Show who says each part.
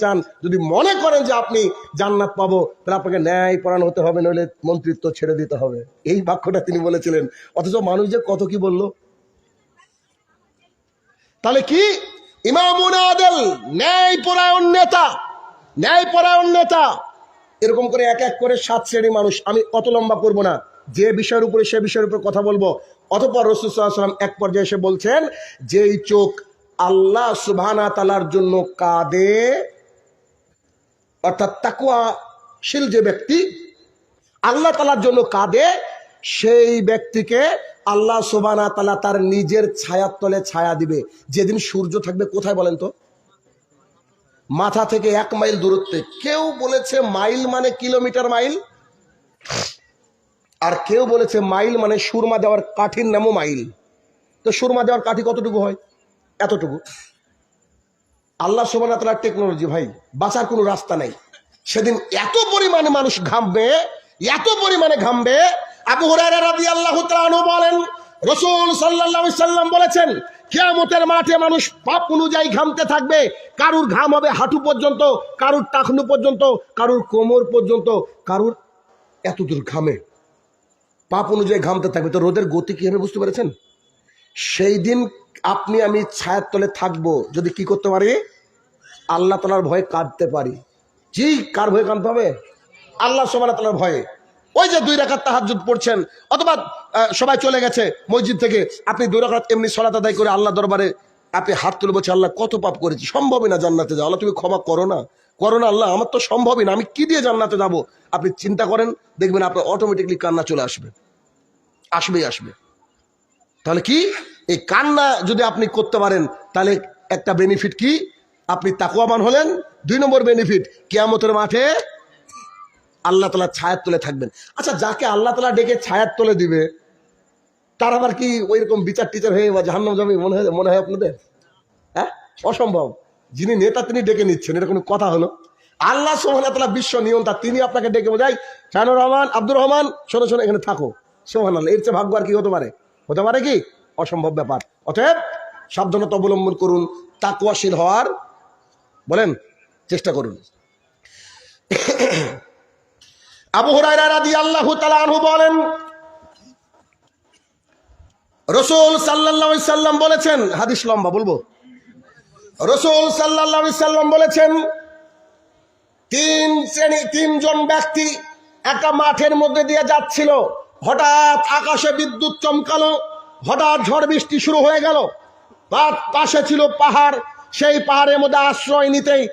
Speaker 1: চান, যদি মনে করেন যে আপনি জান্নাত পাবো, তাহলে আপনাকে ন্যায়পরায়ণ হতে হবে, নইলে মন্ত্রিত্ব ছেড়ে দিতে হবে। এই বাক্যটা তিনি বলেছিলেন। অথচ মানুষ যে কত কি বলল। তাহলে কি ইমামুন আদেল, ন্যায়পরায়ণ নেতা, ন্যায়পরায়ণ নেতা, এরকম করে এক এক করে 7 শ্রেণীর মানুষ। আমি অত লম্বা করবো না, যে বিষয়ের উপরে সে বিষয়ের উপর কথা বলবো। অতঃপর রাসূল সাল্লাল্লাহু আলাইহি ওয়াসাল্লাম এক পর্যায়ে এসে বলছেন, যেই চোখ আল্লাহ সুবহানাহু ওয়া তাআলার জন্য কাঁদে, অর্থাৎ তাকওয়াশীল যে ব্যক্তি আল্লাহ তাআলার জন্য কাঁদে, সেই ব্যক্তিকে আল্লাহ সুবহানাহু ওয়া তাআলা তার নিজের ছায়ার তলে ছায়া দিবে। যেদিন সূর্য থাকবে কোথায় বলেন তো? মাথা থেকে 1 মাইল দূরত্বে। কেউ বলেছে মাইল মানে কিলোমিটার মাইল, আর কেউ বলেছে মাইল মানে সুরমা দেওয়ার কাঠির নামও মাইল। তো সুরমা দেওয়ার কাঠি কতটুকু হয়? এতটুকু। আল্লাহ সুবহানাহু ওয়া তাআলার টেকনোলজি ভাই, বাঁচার কোনো রাস্তা নাই। সেদিন এত পরিমাণে মানুষ ঘামবে, এত পরিমাণে ঘামবে। আবু হুরায়রা রাদিয়াল্লাহু তাআলা আনহু বলেন, রাসূল সাল্লাল্লাহু আলাইহি সাল্লাম বলেছেন, কিয়ামতের মাঠে মানুষ পাপ অনুযায়ী ঘামতে থাকবে। কারুর ঘাম হবে হাঁটু পর্যন্ত, কারুর টাকনু পর্যন্ত, কারুর কোমর পর্যন্ত, কারুর এতদূর ঘামে। পাপ অনুযায়ী ঘামতে থাকবে। তো রোদের গতি কি হবে বুঝতে পেরেছেন? সেই দিন আপনি আমি ছায়ার তলে থাকবো যদি কি করতে পারি? আল্লাহ তাআলার ভয়ে কাঁদতে পারি। জি, কার ভয়ে কাঁদতে হবে? আল্লাহ সুবহানাহু ওয়া তাআলার ভয়ে। ওই যে 2 রাকাত তাহাজ্জুদ পড়ছেন, অথবা সবাই চলে গেছে মসজিদ থেকে, আপনি 2 রাকাত এমনি সালাত আদায় করে আল্লাহ দরবারে আপনি হাত তুলে বলছেন, আল্লাহ কত পাপ করেছি, সম্ভবই না জান্নাতে যাওয়া, আল্লাহ তুমি ক্ষমা করো না, করো না আল্লাহ, আমার তো সম্ভবই না, আমি কি দিয়ে জান্নাতে যাব? আপনি চিন্তা করেন, দেখবেন আপনার অটোমেটিকলি কান্না চলে আসবে, আসবেই আসবে। তাহলে কি এই কান্না যদি আপনি করতে পারেন, তাহলে একটা বেনিফিট কি? আপনি তাকওয়াবান হলেন। 2 নম্বর বেনিফিট, কিয়ামতের মাঠে আল্লাহ তাআলা ছায়ার তলে থাকবেন। আচ্ছা, যাকে আল্লাহ তাআলা ডেকে ছায়ার তলে দিবে, তার আবার কি ওই রকম বিচার টিচার হয়ে বা জাহান্নাম যাবে মনে হয় আপনাদের? হ্যাঁ, অসম্ভব। যিনি নেতা তিনি ডেকে নিচ্ছেন, এটা কোনো কথা হলো? আল্লাহ সুবহানাহু ওয়া তাআলা বিশ্ব নিয়ন্তা, তিনি আপনাকে ডেকে বোঝাই, শানুর রহমান, আব্দুর রহমান, শোনো শোনো এখানে থাকো। সুবহানাল্লাহ, এর চেয়ে ভাগ্য আর কি হতে পারে? হতে পারে কি? অসম্ভব ব্যাপার। অতএব সাবধানতা অবলম্বন করুন, তাকওয়াশীল হওয়ার বলেন চেষ্টা করুন। আবু হুরায়রা রাদিয়াল্লাহু তাআলা আনহু বলেন, রাসূল সাল্লাল্লাহু আলাইহি সাল্লাম বলেছেন, হাদিস লম্বা বলবো। রাসূল সাল্লাল্লাহু আলাইহি সাল্লাম বলেছেন, 3 জন ব্যক্তি একটা মাঠের মধ্যে দিয়ে যাচ্ছিল। হঠাৎ আকাশে বিদ্যুৎ চমকালো, হঠাৎ ঝড় বৃষ্টি শুরু হয়ে গেল। পাশে ছিল পাহাড়, সেই পাহাড়ের মধ্যে আশ্রয় নিতেই